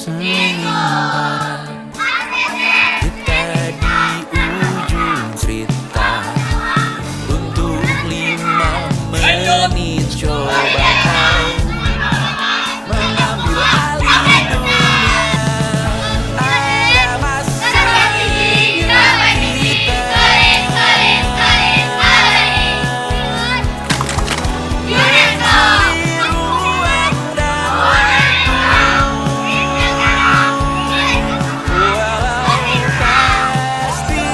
sementara kita di ujung cerita. Untuk 5 menit coba kau mengambil alih dunia. Ada masanya kita mencuri ruang dan waktu. Walau pasti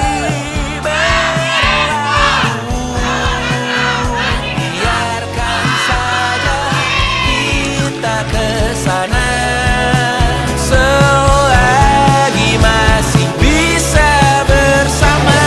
berlalu, biarkan saja kita kesana. Selagi masih bisa bersama.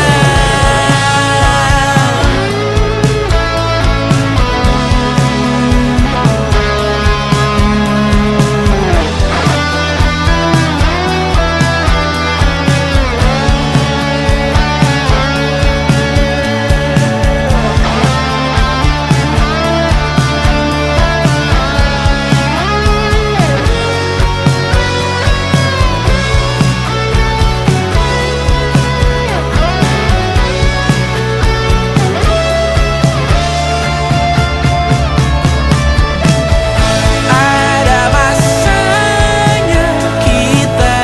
Ada masanya kita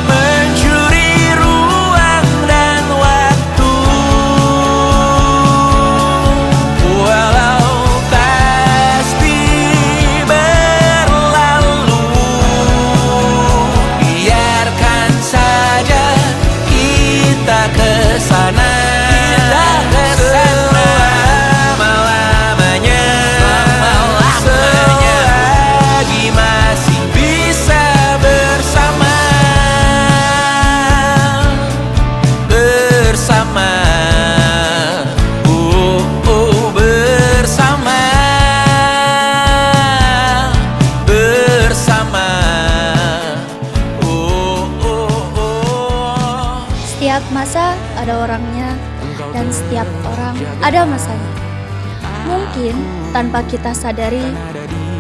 mencuri ruang dan waktu. Walau pasti berlalu, biarkan saja kita kesana. Selama-lamanya, selagi masih bisa bersama. Bersama, bersama, bersama. Setiap masa ada orangnya dan setiap orang ada masanya. Mungkin tanpa kita sadari,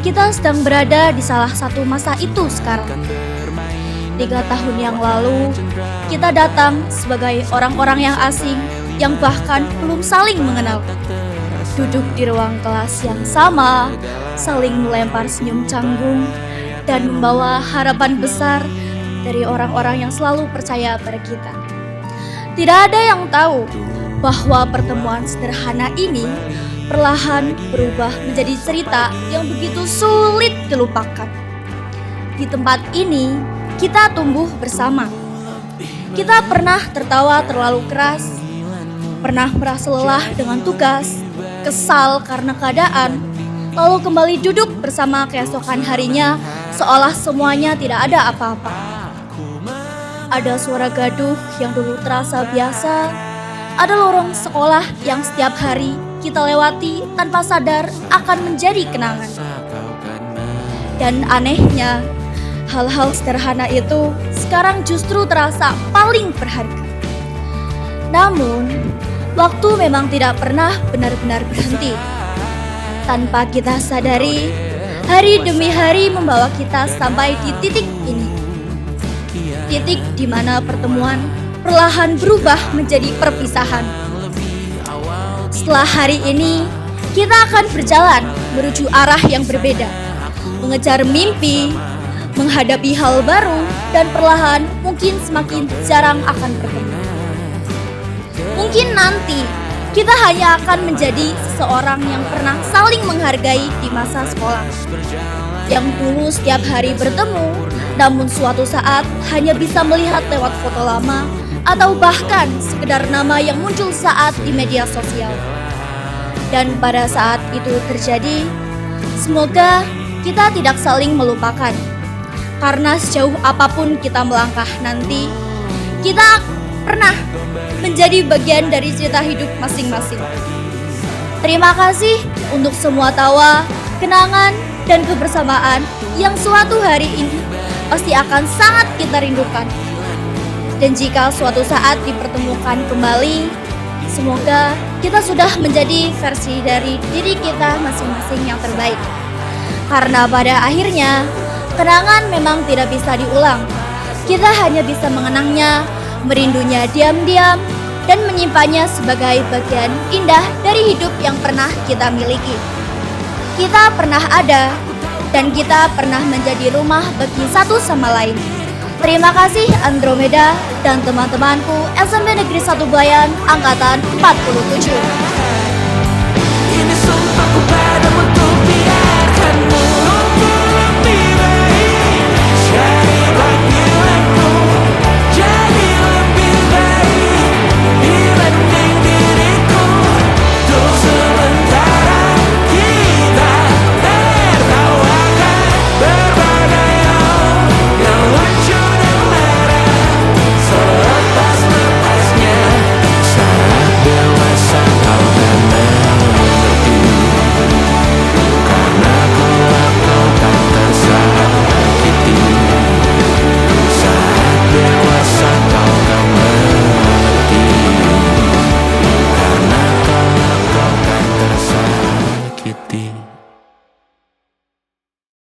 kita sedang berada di salah satu masa itu sekarang. 3 tahun yang lalu, kita datang sebagai orang-orang yang asing yang bahkan belum saling mengenal. Duduk di ruang kelas yang sama, saling melempar senyum canggung, dan membawa harapan besar dari orang-orang yang selalu percaya pada kita. Tidak ada yang tahu bahwa pertemuan sederhana ini perlahan berubah menjadi cerita yang begitu sulit dilupakan. Di tempat ini, kita tumbuh bersama. Kita pernah tertawa terlalu keras, pernah merasa lelah dengan tugas, kesal karena keadaan, lalu kembali duduk bersama keesokan harinya seolah semuanya tidak ada apa-apa. Ada suara gaduh yang dulu terasa biasa, ada lorong sekolah yang setiap hari kita lewati tanpa sadar akan menjadi kenangan. Dan anehnya, hal-hal sederhana itu sekarang justru terasa paling berharga. Namun, waktu memang tidak pernah benar-benar berhenti. Tanpa kita sadari, hari demi hari membawa kita sampai di titik ini. Titik di mana pertemuan perlahan berubah menjadi perpisahan. Setelah hari ini, kita akan berjalan menuju arah yang berbeda, mengejar mimpi, menghadapi hal baru, dan perlahan mungkin semakin jarang akan bertemu. Mungkin nanti kita hanya akan menjadi seseorang yang pernah saling menghargai di masa sekolah, yang dulu setiap hari bertemu, namun suatu saat hanya bisa melihat lewat foto lama atau bahkan sekedar nama yang muncul saat di media sosial. Dan pada saat itu terjadi, semoga kita tidak saling melupakan. Karena sejauh apapun kita melangkah nanti, kita pernah menjadi bagian dari cerita hidup masing-masing. Terima kasih untuk semua tawa, kenangan, dan kebersamaan yang suatu hari ini pasti akan sangat kita rindukan. Dan jika suatu saat dipertemukan kembali, semoga kita sudah menjadi versi dari diri kita masing-masing yang terbaik. Karena pada akhirnya, kenangan memang tidak bisa diulang. Kita hanya bisa mengenangnya, merindunya diam-diam, dan menyimpannya sebagai bagian indah dari hidup yang pernah kita miliki. Kita pernah ada, dan kita pernah menjadi rumah bagi satu sama lain. Terima kasih Andromeda dan teman-temanku SMP Negeri 1 Bayan Angkatan 47.